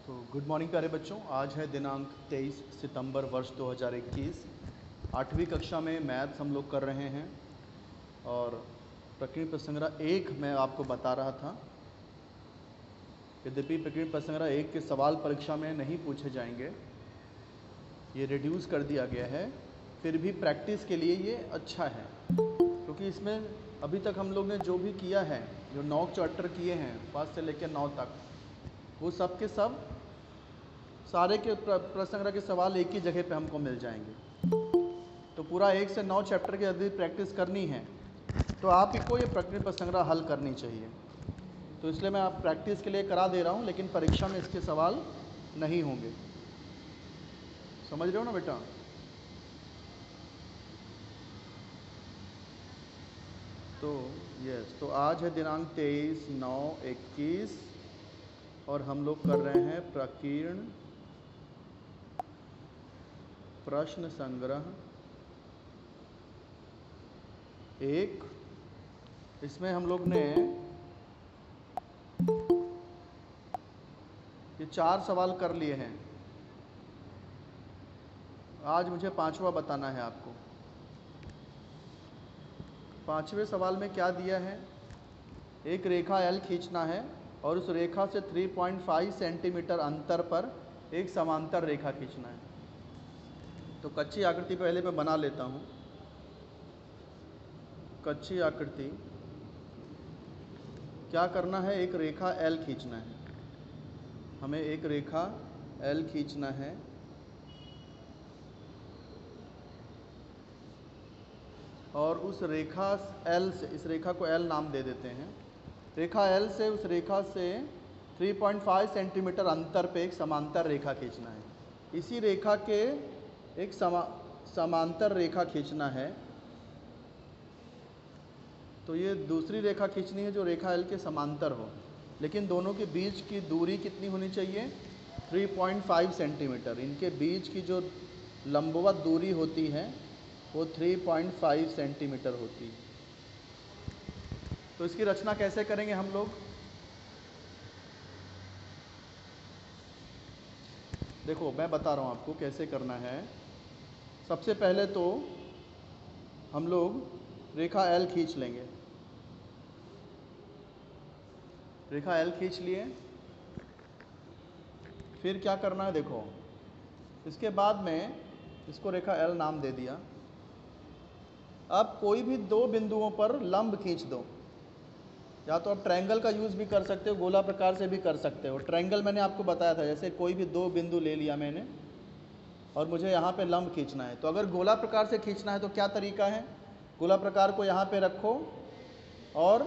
तो good morning प्यारे बच्चों। आज है दिनांक 23 सितंबर वर्ष 2021। 8वीं कक्षा में मैथ्स हम लोग कर रहे हैं और प्रकीर्ण प्रसंग्रह 1 मैं आपको बता रहा था। यद्यपि प्रकीर्ण प्रसंग्रह 1 के सवाल परीक्षा में नहीं पूछे जाएंगे, ये रिड्यूस कर दिया गया है, फिर भी प्रैक्टिस के लिए ये अच्छा है क्योंकि इसमें अभी तक हम लोग ने जो भी किया है, जो 9 चैप्टर किए हैं 1 से लेकर 9 तक, वो सब के सब सारे के प्रसंग्रह के सवाल एक ही जगह पे हमको मिल जाएंगे। तो पूरा 1 से 9 चैप्टर की यदि प्रैक्टिस करनी है तो आप ही को ये प्रकीर्ण प्रसंग्रह हल करनी चाहिए। तो इसलिए मैं आप प्रैक्टिस के लिए करा दे रहा हूँ, लेकिन परीक्षा में इसके सवाल नहीं होंगे। समझ रहे हो ना बेटा? तो यस, तो आज है दिनांक 23/9/21 और हम लोग कर रहे हैं प्रकीर्ण प्रश्न संग्रह 1। इसमें हम लोग ने ये 4 सवाल कर लिए हैं। आज मुझे 5वां बताना है आपको। 5वें सवाल में क्या दिया है? एक रेखा L खींचना है और उस रेखा से 3.5 सेंटीमीटर अंतर पर एक समांतर रेखा खींचना है। तो कच्ची आकृति पहले मैं बना लेता हूँ। कच्ची आकृति क्या करना है? एक रेखा L खींचना है। हमें एक रेखा L खींचना है और उस रेखा L से, इस रेखा को L नाम दे देते हैं। रेखा L से उस रेखा से 3.5 सेंटीमीटर अंतर पे एक समांतर रेखा खींचना है। इसी रेखा के एक समांतर रेखा खींचना है। तो ये दूसरी रेखा खींचनी है जो रेखा L के समांतर हो, लेकिन दोनों के बीच की दूरी कितनी होनी चाहिए? 3.5 सेंटीमीटर। इनके बीच की जो लंबवत दूरी होती है वो 3.5 सेंटीमीटर होती है। तो इसकी रचना कैसे करेंगे हम लोग? देखो, मैं बता रहा हूँ आपको कैसे करना है। सबसे पहले तो हम लोग रेखा L खींच लेंगे। रेखा L खींच लिए, फिर क्या करना है? देखो, इसके बाद में इसको रेखा L नाम दे दिया। अब कोई भी 2 बिंदुओं पर लंब खींच दो। या तो आप ट्रायंगल का यूज़ भी कर सकते हो, गोला प्रकार से भी कर सकते हो। ट्रायंगल मैंने आपको बताया था, जैसे कोई भी 2 बिंदु ले लिया मैंने और मुझे यहाँ पे लंब खींचना है। तो अगर गोला प्रकार से खींचना है तो क्या तरीका है? गोला प्रकार को यहाँ पे रखो और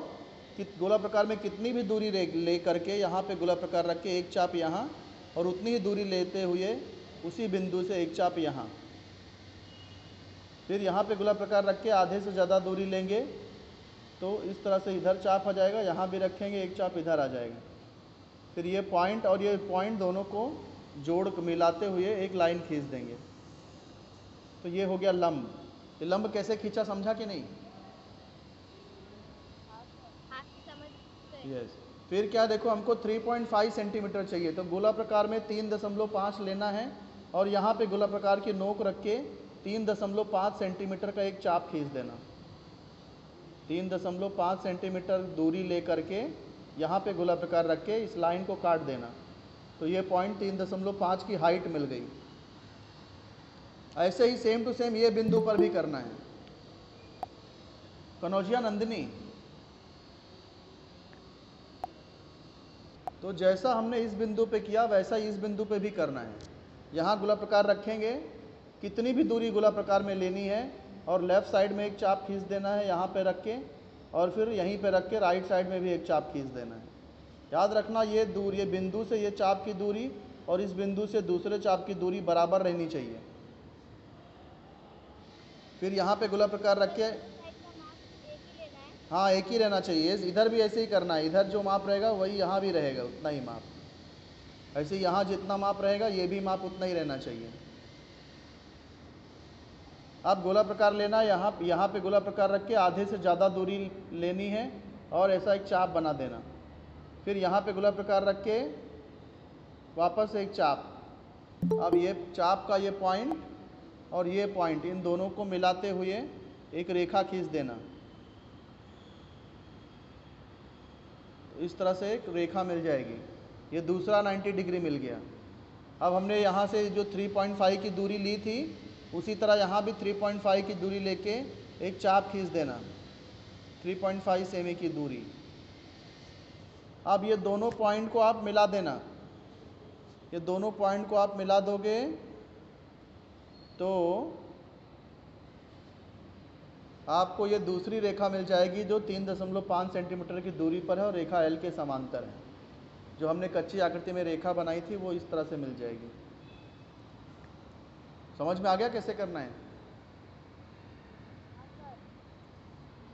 गोला प्रकार में कितनी भी दूरी ले करके यहाँ पे गोला प्रकार रख के एक चाप यहाँ, और उतनी ही दूरी लेते हुए उसी बिंदु से एक चाप यहाँ, फिर यहाँ पे गोला प्रकार रख के आधे से ज़्यादा दूरी लेंगे तो इस तरह से इधर चाप आ जाएगा, यहाँ भी रखेंगे एक चाप इधर आ जाएगा। फिर ये पॉइंट और ये पॉइंट दोनों को जोड़ मिलाते हुए एक लाइन खींच देंगे। तो ये हो गया लंब। ये लंब कैसे खींचा, समझा कि नहीं? यस। फिर क्या, देखो हमको 3.5 सेंटीमीटर चाहिए, तो गोला प्रकार में 3.5 लेना है और यहाँ पे गोला प्रकार की नोक रख के 3.5 सेंटीमीटर का एक चाप खींच देना। 3.5 सेंटीमीटर दूरी ले करके यहाँ पे गोला प्रकार रख के इस लाइन को काट देना। तो ये पॉइंट 3.5 की हाइट मिल गई। ऐसे ही सेम टू सेम ये बिंदु पर भी करना है। कनौजिया नंदिनी, तो जैसा हमने इस बिंदु पे किया वैसा ही इस बिंदु पे भी करना है। यहाँ गोला प्रकार रखेंगे, कितनी भी दूरी गोला प्रकार में लेनी है और लेफ़्ट साइड में एक चाप खींच देना है यहाँ पे रख के, और फिर यहीं पे रख के राइट साइड में भी एक चाप खींच देना है। याद रखना, ये दूरी, ये बिंदु से ये चाप की दूरी और इस बिंदु से दूसरे चाप की दूरी बराबर रहनी चाहिए। फिर यहाँ पे गोला प्रकार रख के, हाँ एक ही रहना चाहिए। इधर भी ऐसे ही करना है, इधर जो माप रहेगा वही यहाँ भी रहेगा, उतना ही माप। ऐसे यहाँ जितना माप रहेगा ये भी माप उतना ही रहना चाहिए। अब गोला प्रकार लेना है, यहाँ पे गोला प्रकार रख के आधे से ज़्यादा दूरी लेनी है और ऐसा एक चाप बना देना। फिर यहाँ पे गोला प्रकार रख के वापस एक चाप। अब ये चाप का ये पॉइंट और ये पॉइंट, इन दोनों को मिलाते हुए एक रेखा खींच देना। तो इस तरह से एक रेखा मिल जाएगी। ये दूसरा 90 डिग्री मिल गया। अब हमने यहाँ से जो 3.5 की दूरी ली थी, उसी तरह यहाँ भी 3.5 की दूरी लेके एक चाप खींच देना, 3.5 सेमी की दूरी। अब ये दोनों पॉइंट को आप मिला देना। ये दोनों पॉइंट को आप मिला दोगे तो आपको ये दूसरी रेखा मिल जाएगी जो 3.5 सेंटीमीटर की दूरी पर है और रेखा एल के समांतर है। जो हमने कच्ची आकृति में रेखा बनाई थी वो इस तरह से मिल जाएगी। समझ में आ गया कैसे करना है?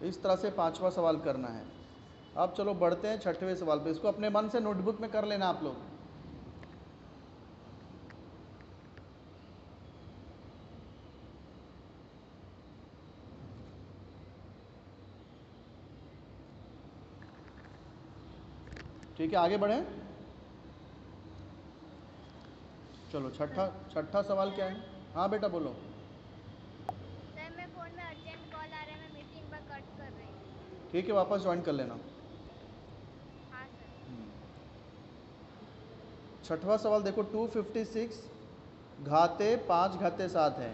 इस तरह से 5वां सवाल करना है। अब चलो बढ़ते हैं 6वें सवाल पे। इसको अपने मन से नोटबुक में कर लेना आप लोग। ठीक है, आगे बढ़ें। चलो छठा सवाल क्या है? हाँ बेटा बोलो। सर मैं फोन में अर्जेंट कॉल आ रहा है, मैं मीटिंग पर कट कर रही हूँ। ठीक है, वापस ज्वाइन कर लेना। हाँ सर। छठवां सवाल देखो, 256 घाते 5 घाते 7 है।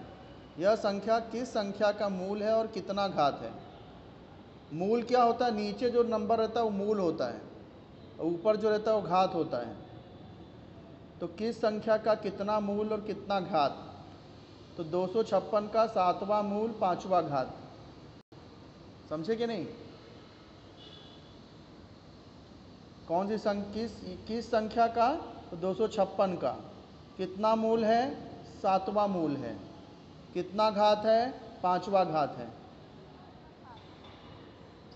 यह संख्या किस संख्या का मूल है और कितना घात है? मूल क्या होता है? नीचे जो नंबर रहता है वो मूल होता है, और ऊपर जो रहता है वो घात होता है। तो किस संख्या का कितना मूल और कितना घात? तो 256 का 7वां मूल 5वां घात। समझे कि नहीं? कौन सी किस संख्या का? तो 256 का कितना मूल है? 7वां मूल है। कितना घात है? 5वां घात है।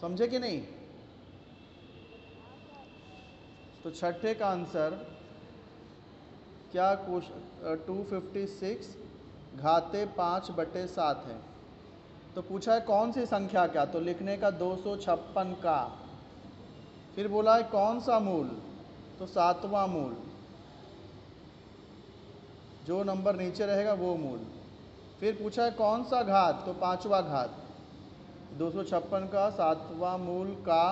समझे कि नहीं? तो छठे का आंसर क्या? 256 घाते 5/7 है। तो पूछा है कौन सी संख्या का, तो लिखने का 256 का। फिर बोला है कौन सा मूल, तो 7वां मूल। जो नंबर नीचे रहेगा वो मूल। फिर पूछा है कौन सा घात, तो 5वां घात। 256 का 7वां मूल का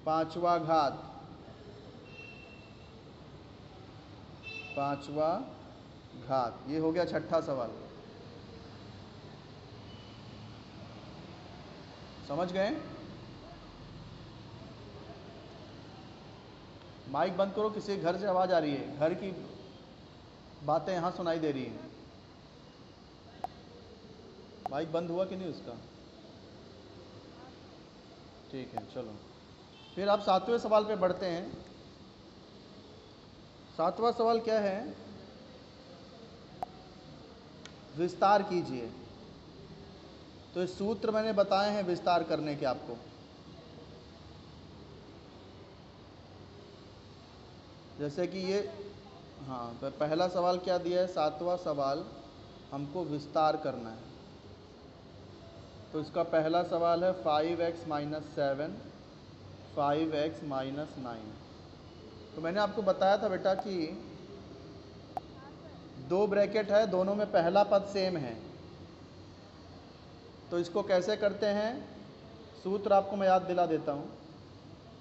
5वां घात, 5वां घात। ये हो गया छठा सवाल। समझ गए? माइक बंद करो, किसी घर से आवाज़ आ रही है, घर की बातें यहाँ सुनाई दे रही हैं। माइक बंद हुआ कि नहीं उसका? ठीक है, चलो फिर आप 7वें सवाल पे बढ़ते हैं। 7वां सवाल क्या है? विस्तार कीजिए। तो इस सूत्र मैंने बताए हैं विस्तार करने के आपको। जैसे कि ये, हाँ, तो पहला सवाल क्या दिया है? 7वां सवाल हमको विस्तार करना है। तो इसका पहला सवाल है 5x - 7 5x - 9। तो मैंने आपको बताया था बेटा कि दो ब्रैकेट है, दोनों में पहला पद सेम है। तो इसको कैसे करते हैं? सूत्र आपको मैं याद दिला देता हूँ।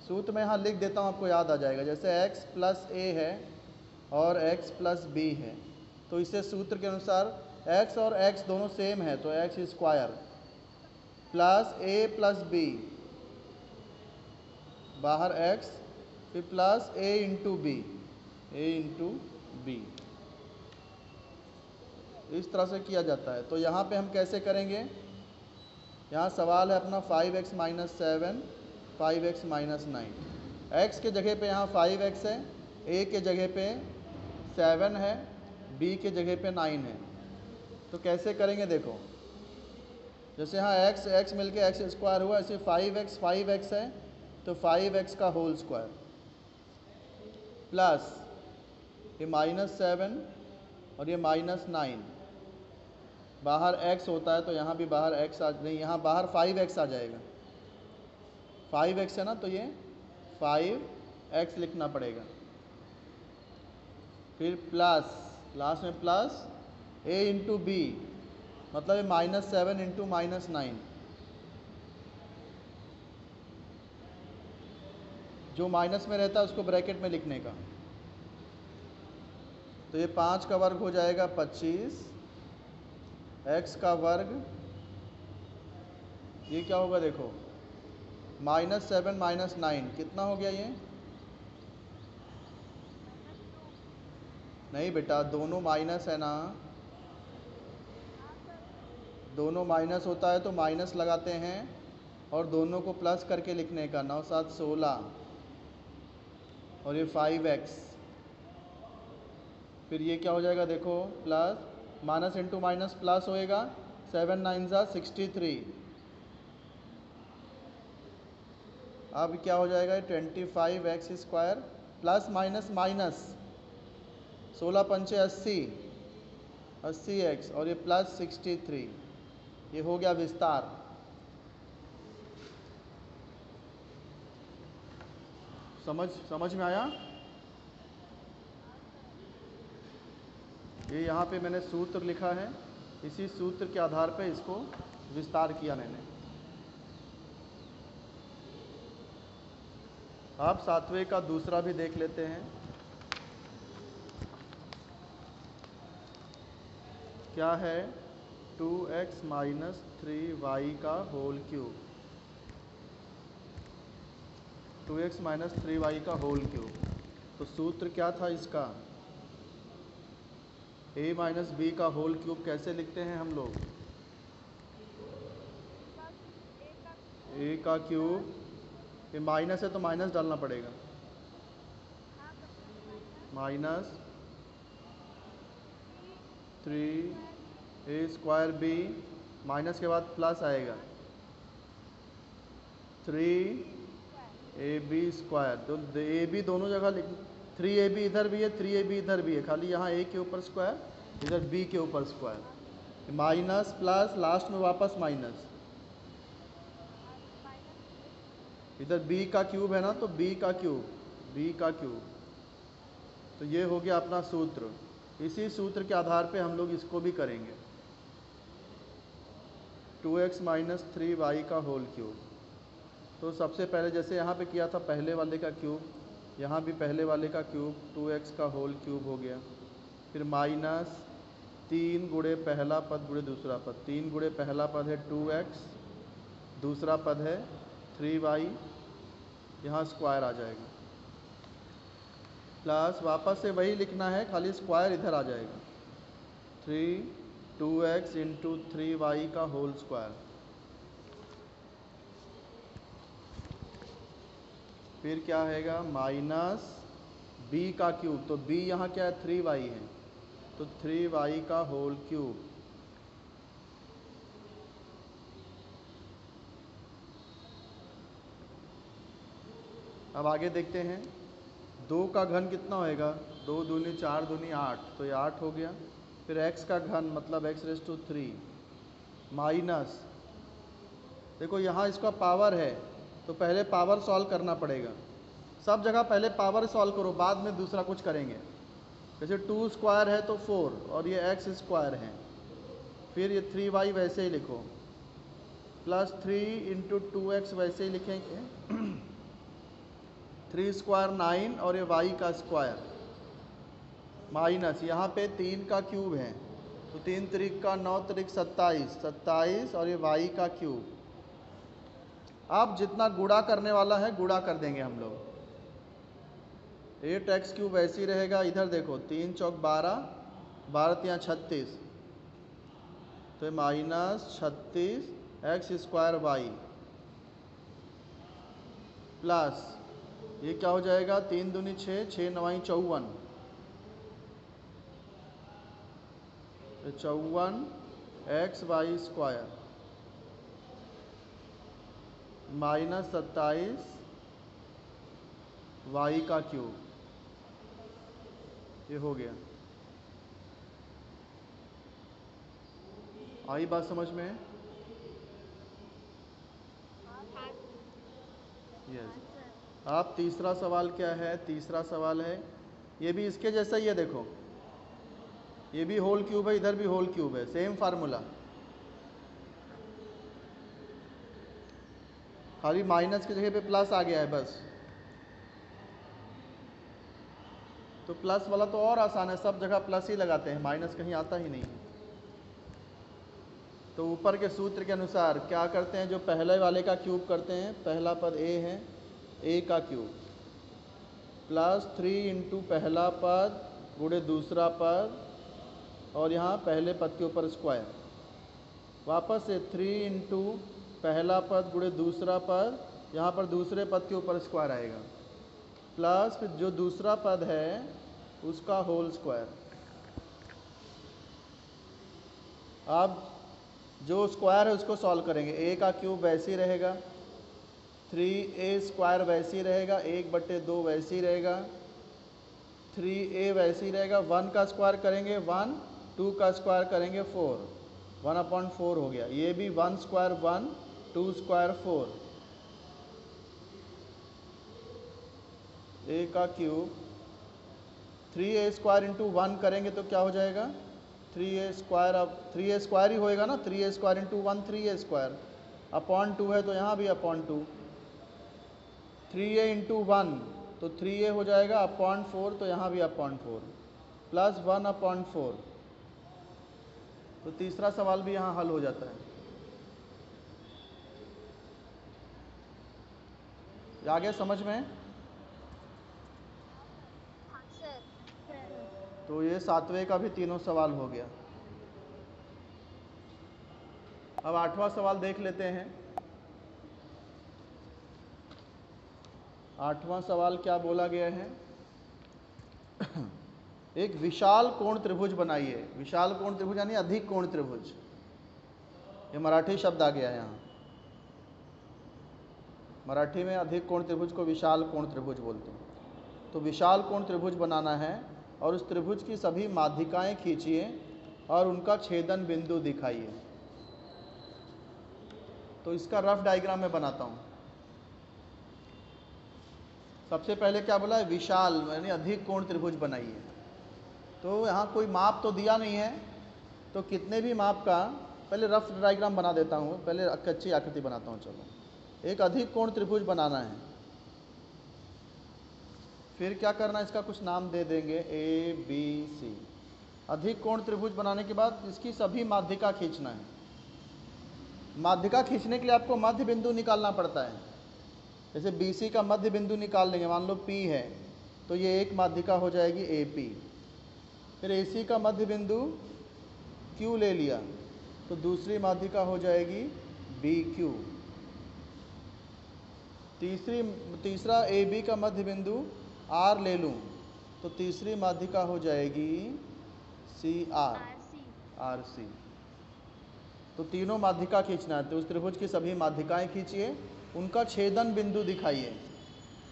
सूत्र मैं यहाँ लिख देता हूँ, आपको याद आ जाएगा। जैसे x + a है और x + b है, तो इसे सूत्र के अनुसार x और x दोनों सेम है, तो x² प्लस a + b, बाहर x, फिर प्लस a × b। इस तरह से किया जाता है। तो यहाँ पे हम कैसे करेंगे? यहाँ सवाल है अपना 5x - 7 5x - 9। x के जगह पे यहाँ 5x है, a के जगह पे 7 है, b के जगह पे 9 है। तो कैसे करेंगे देखो, जैसे यहाँ x मिलके x² हुआ, ऐसे 5x है तो 5x का होल स्क्वायर प्लस ये -7 और ये -9। बाहर x होता है तो यहाँ भी बाहर x आ नहीं, यहाँ बाहर 5x आ जाएगा। 5x है ना, तो ये 5x लिखना पड़ेगा। फिर प्लस, लास्ट में प्लस a इंटू बी, मतलब ये -7 इंटू -9, जो माइनस में रहता है उसको ब्रैकेट में लिखने का। तो ये 5 का वर्ग हो जाएगा 25, x का वर्ग, ये क्या होगा देखो, -7 -9 कितना हो गया ये? नहीं बेटा, दोनों माइनस है ना, दोनों माइनस होता है तो माइनस लगाते हैं और दोनों को प्लस करके लिखने का। 9 7 16 और ये 5x, फिर ये क्या हो जाएगा देखो, plus minus into minus plus होएगा, 7 9 63। अब क्या हो जाएगा, 25x square plus minus minus 16 पंचे 80, 80x और ये प्लस 63। ये हो गया विस्तार। समझ में आया? ये यहाँ पे मैंने सूत्र लिखा है, इसी सूत्र के आधार पे इसको विस्तार किया मैंने। आप सातवें का दूसरा भी देख लेते हैं। क्या है? 2x माइनस 3y का whole cube, 2x minus 3y का होल क्यूब। तो सूत्र क्या था इसका? a माइनस बी का होल क्यूब कैसे लिखते हैं हम लोग? a का क्यूब, ये माइनस है तो माइनस डालना पड़ेगा, minus 3a square B, minus के बाद प्लस आएगा 3ab स्क्वायर। तो ए बी दोनों जगह लिख, 3ab इधर भी है, 3ab इधर भी है, खाली यहाँ a के ऊपर स्क्वायर, इधर b के ऊपर स्क्वायर, माइनस प्लस लास्ट में वापस माइनस, इधर b का क्यूब है ना, तो b का क्यूब। तो ये हो गया अपना सूत्र। इसी सूत्र के आधार पे हम लोग इसको भी करेंगे, 2x माइनस 3y का होल क्यूब। तो सबसे पहले जैसे यहाँ पे किया था पहले वाले का क्यूब, यहाँ भी पहले वाले का क्यूब, 2x का होल क्यूब हो गया। फिर माइनस 3 गुणे पहला पद गुणे दूसरा पद, 3 गुणे पहला पद है 2x, दूसरा पद है 3y, यहाँ स्क्वायर आ जाएगा, प्लस वापस से वही लिखना है, खाली स्क्वायर इधर आ जाएगा, 2x इंटू 3y का होल स्क्वायर। फिर क्या आएगा, माइनस b का क्यूब, तो b यहाँ क्या है, 3y है, तो 3y का होल क्यूब। अब आगे देखते हैं, 2 का घन कितना होएगा, 2 दूनी 4 दूनी 8, तो ये 8 हो गया। फिर x का घन मतलब x⁻3 माइनस, देखो यहाँ इसका पावर है तो पहले पावर सॉल्व करना पड़ेगा, सब जगह पहले पावर सॉल्व करो, बाद में दूसरा कुछ करेंगे। जैसे 2 स्क्वायर है तो 4 और ये x स्क्वायर है, फिर ये 3y वैसे ही लिखो, प्लस 3 इंटू 2x वैसे ही लिखेंगे, 3 स्क्वायर 9 और ये y का स्क्वायर, माइनस यहाँ पे 3 का क्यूब है, तो 3 त्रिक का 9 त्रिक 27, 27 और ये y का क्यूब। अब जितना गुणा करने वाला है गुणा कर देंगे हम लोग, 8x क्यूब वैसे ही रहेगा, इधर देखो 3 चौक 12, 12 यहाँ 36, तो minus 36 x square y, plus ये क्या हो जाएगा, 3 दूनी 6, 6 9 54, 54 x y square minus 27 y का क्यूब। ये हो गया, आई बात समझ में? यस। अब तीसरा सवाल क्या है, तीसरा सवाल है ये भी इसके जैसा ही है, देखो ये भी होल क्यूब है, इधर भी होल क्यूब है, सेम फार्मूला, खाली माइनस की जगह पे प्लस आ गया है बस। तो प्लस वाला तो और आसान है, सब जगह प्लस ही लगाते हैं, माइनस कहीं आता ही नहीं। तो ऊपर के सूत्र के अनुसार क्या करते हैं, जो पहले वाले का क्यूब करते हैं, पहला पद a है, a का क्यूब प्लस 3 इंटू पहला पद गुणे दूसरा पद, और यहाँ पहले पद के ऊपर स्क्वायर, वापस से 3 इंटू पहला पद गुणे दूसरा पद, यहाँ पर दूसरे पद के ऊपर स्क्वायर आएगा, प्लस फिर जो दूसरा पद है उसका होल स्क्वायर। अब जो स्क्वायर है उसको सॉल्व करेंगे, a का क्यूब वैसे ही रहेगा, 3a स्क्वायर वैसे ही रहेगा, 1/2 वैसे ही रहेगा, 3a वैसे ही रहेगा, 1 का स्क्वायर करेंगे 1, 2 का स्क्वायर करेंगे 4, 1/4 हो गया। ये भी 1 स्क्वायर 1, 2 स्क्वायर 4, a का क्यूब 3a स्क्वायर इंटू 1 करेंगे तो क्या हो जाएगा, 3a स्क्वायर, अब 3a स्क्वायर ही होएगा ना, 3a square into 1 3a square, upon 2 है तो यहाँ भी अपॉन 2, 3a इंटू 1 तो 3a हो जाएगा, अपॉन 4 तो यहाँ भी अपॉन 4, प्लस 1/4। तो तीसरा सवाल भी यहाँ हल हो जाता है। आ गया समझ में? हाँ सर। तो ये 7वें का भी तीनों सवाल हो गया। अब 8वां सवाल देख लेते हैं। 8वां सवाल क्या बोला गया है? एक विशाल कोण त्रिभुज बनाइए। विशाल कोण त्रिभुज यानी अधिक कोण त्रिभुज, ये मराठी शब्द आ गया है यहाँ। मराठी में अधिक कोण त्रिभुज को विशाल कोण त्रिभुज बोलते हैं। तो विशाल कोण त्रिभुज बनाना है और उस त्रिभुज की सभी माध्यिकाएं खींचिए और उनका छेदन बिंदु दिखाइए। तो इसका रफ डायग्राम मैं बनाता हूँ। सबसे पहले क्या बोला है, विशाल यानी अधिक कोण त्रिभुज बनाइए। तो यहाँ कोई माप तो दिया नहीं है, तो कितने भी माप का पहले रफ डायग्राम बना देता हूँ, पहले कच्ची आकृति बनाता हूँ। चलो, एक अधिक कोण त्रिभुज बनाना है। फिर क्या करना है, इसका कुछ नाम दे देंगे ABC। अधिक कोण त्रिभुज बनाने के बाद इसकी सभी माध्यिका खींचना है। माध्यिका खींचने के लिए आपको मध्य बिंदु निकालना पड़ता है। जैसे BC का मध्य बिंदु निकाल लेंगे, मान लो P है तो ये एक माध्यिका हो जाएगी AP। फिर AC का मध्य बिंदु Q ले लिया तो दूसरी माध्यिका हो जाएगी BQ। तीसरा AB का मध्य बिंदु R ले लूँ तो तीसरी माध्यिका हो जाएगी RC। तो तीनों माध्यिका खींचना है। तो उस त्रिभुज की सभी माध्यिकाएं खींचिए, उनका छेदन बिंदु दिखाइए।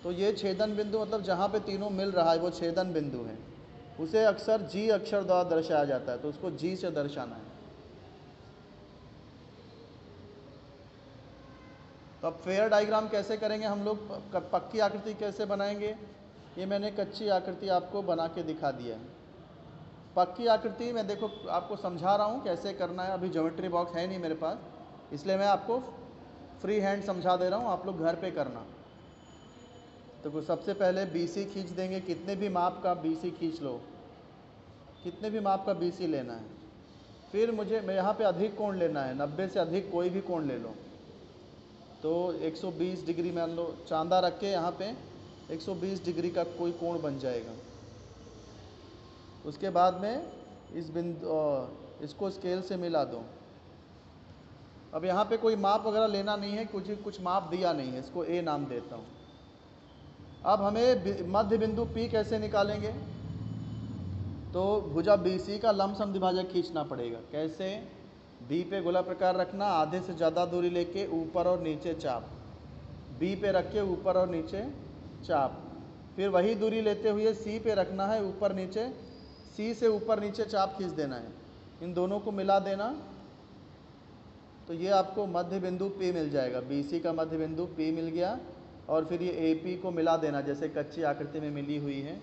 तो ये छेदन बिंदु मतलब जहाँ पे तीनों मिल रहा है वो छेदन बिंदु है। उसे अक्सर G अक्षर द्वारा दर्शाया जाता है, तो उसको G से दर्शाना है। तो अब फेयर डायग्राम कैसे करेंगे हम लोग, पक्की आकृति कैसे बनाएंगे, ये मैंने कच्ची आकृति आपको बना के दिखा दिया है। पक्की आकृति मैं देखो आपको समझा रहा हूँ कैसे करना है। अभी ज्योमेट्री बॉक्स है नहीं मेरे पास, इसलिए मैं आपको फ्री हैंड समझा दे रहा हूँ, आप लोग घर पे करना। तो सबसे पहले BC खींच देंगे, कितने भी माप का BC खींच लो, कितने भी माप का BC लेना है। फिर मैं यहाँ पे अधिक कोण लेना है, 90 से अधिक कोई भी कोण ले लो। तो 120 डिग्री मान लो, चांदा रख के यहाँ पे 120 डिग्री का कोई कोण बन जाएगा। उसके बाद में इस बिंदु इसको स्केल से मिला दो। अब यहाँ पे कोई माप वगैरह लेना नहीं है, कुछ माप दिया नहीं है, इसको A नाम देता हूँ। अब हमें मध्य बिंदु P कैसे निकालेंगे, तो भुजा BC का लंब समद्विभाजक खींचना पड़ेगा। कैसे, B पे गोला प्रकार रखना, आधे से ज़्यादा दूरी लेके ऊपर और नीचे चाप, B पे रख के ऊपर और नीचे चाप। फिर वही दूरी लेते हुए C पे रखना है, ऊपर नीचे, C से ऊपर नीचे चाप खींच देना है, इन दोनों को मिला देना। तो ये आपको मध्य बिंदु P मिल जाएगा। BC का मध्य बिंदु P मिल गया, और फिर ये AP को मिला देना जैसे कच्ची आकृति में मिली हुई है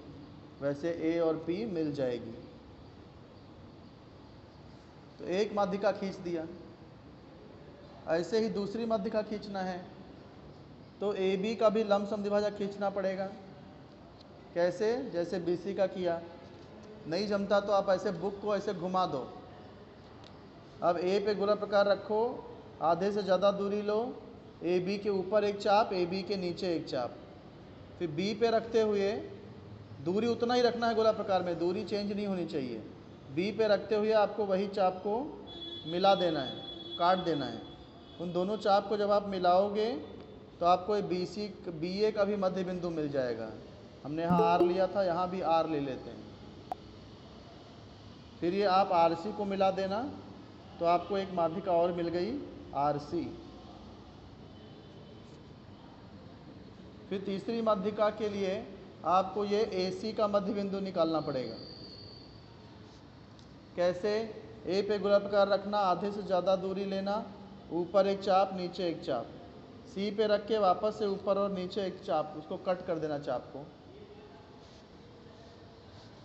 वैसे ए और पी मिल जाएगी। तो एक माध्यिका खींच दिया। ऐसे ही दूसरी माध्यिका खींचना है तो ए बी का भी लंब समद्विभाजक खींचना पड़ेगा। कैसे? जैसे बी सी का किया। नहीं जमता तो आप ऐसे बुक को ऐसे घुमा दो। अब ए पे गोला प्रकार रखो, आधे से ज़्यादा दूरी लो, ए बी के ऊपर एक चाप, ए बी के नीचे एक चाप, फिर बी पे रखते हुए दूरी उतना ही रखना है गोला प्रकार में, दूरी चेंज नहीं होनी चाहिए। बी पे रखते हुए आपको वही चाप को मिला देना है, काट देना है। उन दोनों चाप को जब आप मिलाओगे तो आपको बी सी बी ए का भी मध्य बिंदु मिल जाएगा। हमने यहाँ आर लिया था, यहाँ भी आर ले लेते हैं। फिर ये आप आर सी को मिला देना तो आपको एक माध्यिका और मिल गई आर सी। फिर तीसरी माध्यिका के लिए आपको ये ए सी का मध्य बिंदु निकालना पड़ेगा। कैसे? ए पे गोला प्रकार रखना, आधे से ज़्यादा दूरी लेना, ऊपर एक चाप नीचे एक चाप, सी पे रख के वापस से ऊपर और नीचे एक चाप, उसको कट कर देना चाप को।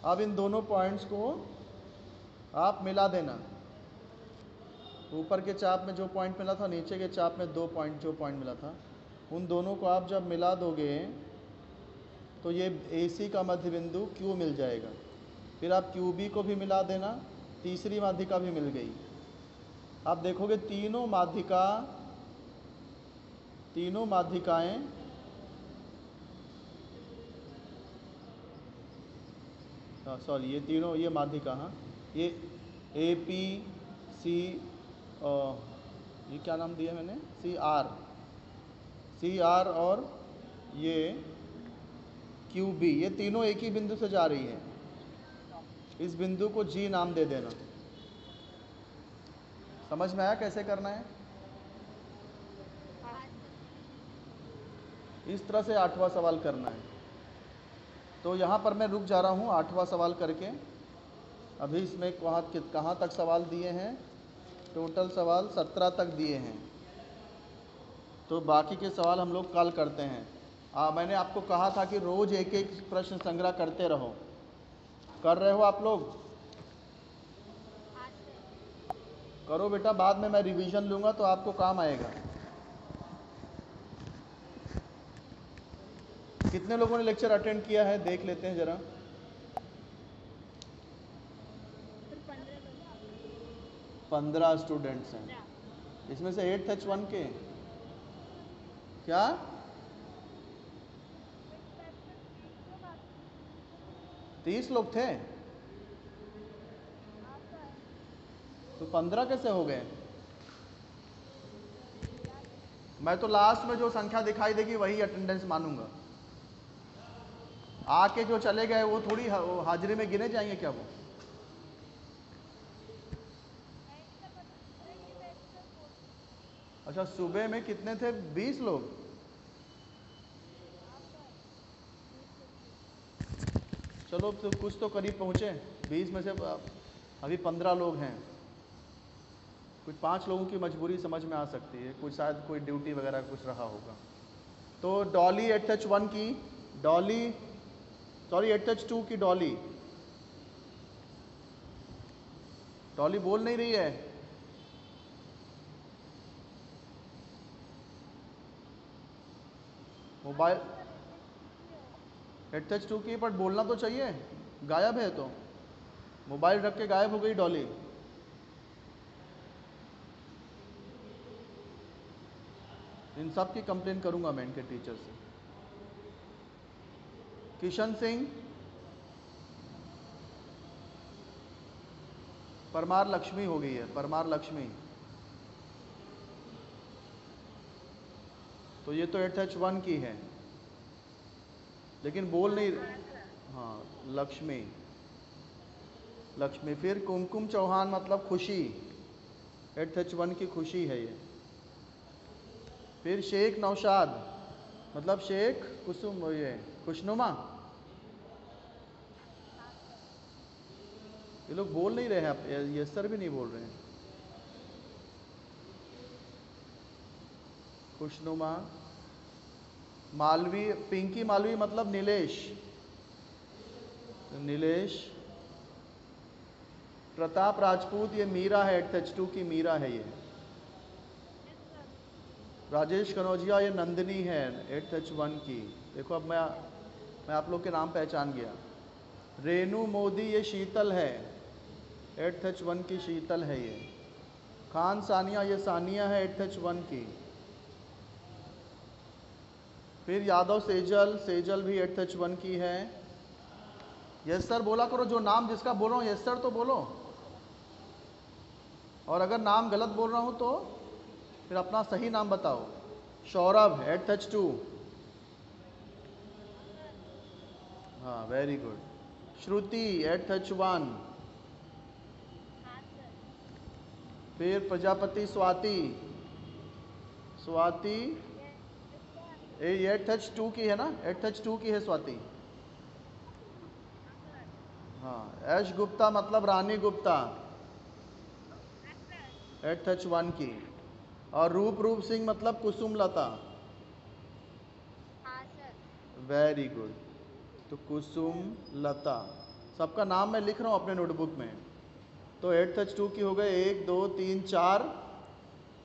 अब इन दोनों पॉइंट्स को आप मिला देना। ऊपर के चाप में जो पॉइंट मिला था, नीचे के चाप में जो पॉइंट मिला था, उन दोनों को आप जब मिला दोगे तो ये ए सी का मध्य बिंदु क्यू मिल जाएगा। फिर आप क्यू बी को भी मिला देना, तीसरी माध्यिका भी मिल गई। आप देखोगे तीनों माध्यिकाएं ये माध्यिका, हाँ, ये ए पी सी, ये क्या नाम दिया मैंने, सी आर और ये क्यू बी, ये तीनों एक ही बिंदु से जा रही है। इस बिंदु को जी नाम दे देना। समझ में आया कैसे करना है? इस तरह से 8वां सवाल करना है। तो यहाँ पर मैं रुक जा रहा हूँ 8वां सवाल करके। अभी इसमें कहाँ तक सवाल दिए हैं? टोटल सवाल 17 तक दिए हैं। तो बाकी के सवाल हम लोग कल करते हैं। मैंने आपको कहा था कि रोज़ एक एक प्रश्न संग्रह करते रहो। कर रहे हो आप लोग? करो बेटा, बाद में मैं रिवीजन लूँगा तो आपको काम आएगा। कितने लोगों ने लेक्चर अटेंड किया है देख लेते हैं ज़रा। 15 स्टूडेंट्स हैं। इसमें से 8th H1 के क्या? तीस लोग थे तो 15 कैसे हो गए? मैं तो लास्ट में जो संख्या दिखाई देगी वही अटेंडेंस मानूंगा। आके जो चले गए वो थोड़ी हाजिरी में गिने जाएंगे क्या? वो अच्छा, सुबह में कितने थे? 20 लोग। चलो तो कुछ तो करीब पहुँचे। 20 में से अभी 15 लोग हैं। कुछ 5 लोगों की मजबूरी समझ में आ सकती है, कुछ शायद कोई ड्यूटी वगैरह कुछ रहा होगा। तो डॉली 8th H1 की, डॉली 8th H2 की डॉली बोल नहीं रही है। मोबाइल 8th H2 की, बट बोलना तो चाहिए। गायब है तो मोबाइल रख के गायब हो गई डॉली। इन सब की कंप्लेन करूंगा मैं इनके टीचर से। किशन सिंह, परमार लक्ष्मी हो गई है, परमार लक्ष्मी। तो ये तो 8th H1 की है लेकिन बोल नहीं। हाँ, लक्ष्मी। फिर कुमकुम चौहान मतलब खुशी, 8th H1 की खुशी है ये। फिर शेख नौशाद मतलब शेख कुसुम, ये खुशनुमा। ये लोग बोल नहीं रहे हैं, ये सर भी नहीं बोल रहे हैं। खुशनुमा, मालवी, पिंकी मालवी मतलब नीलेश। नीलेश। प्रताप राजपूत, ये मीरा है, 8H2 की मीरा है ये। राजेश कनौजिया, ये नंदिनी है 8H1 की। देखो अब मैं आप लोग के नाम पहचान गया। रेनू मोदी, ये शीतल है, 8H1 की शीतल है ये। खान सानिया, ये सानिया है 8H1 की। फिर यादव सेजल, सेजल भी 8H1 की है। यस सर बोला करो, जो नाम जिसका बोल रहा हूँ यस सर तो बोलो, और अगर नाम गलत बोल रहा हूँ तो फिर अपना सही नाम बताओ। सौरभ 8H2। हाँ वेरी गुड। श्रुति 8H1। हाँ सर। फिर प्रजापति स्वाति, स्वाति यस सर। ये 8H2 की है ना, 8H2 की है स्वाति। हाँ सर। हाँ ऐश गुप्ता मतलब रानी गुप्ता, हाँ सर। 8H1 की। और रूप रूप सिंह मतलब कुसुम लता। हाँ सर। Very good. तो कुसुम लता, सबका नाम मैं लिख रहा हूँ अपने नोटबुक में। तो 8H2 की हो गए 1 2 3 4,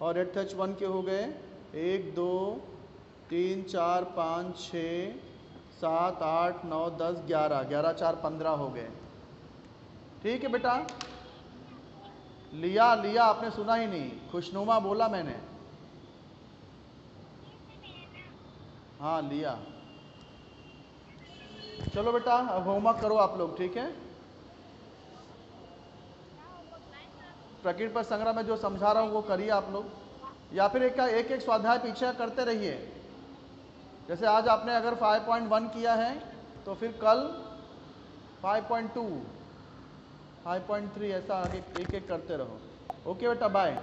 और 8H1 के हो गए 1 2 3 4 5 6 7 8 9 10 11, 11 4 15 हो गए। ठीक है बेटा। लिया लिया आपने सुना ही नहीं, खुशनुमा बोला मैंने। हाँ लिया। चलो बेटा अब होमवर्क करो आप लोग, ठीक है। प्रकृति पर संग्रह में जो समझा रहा हूँ वो करिए आप लोग, या फिर एक एक स्वाध्याय पीछे करते रहिए। जैसे आज आपने अगर 5.1 किया है तो फिर कल 5.2, 5.3, ऐसा आगे एक एक करते रहो। ओके बेटा बाय।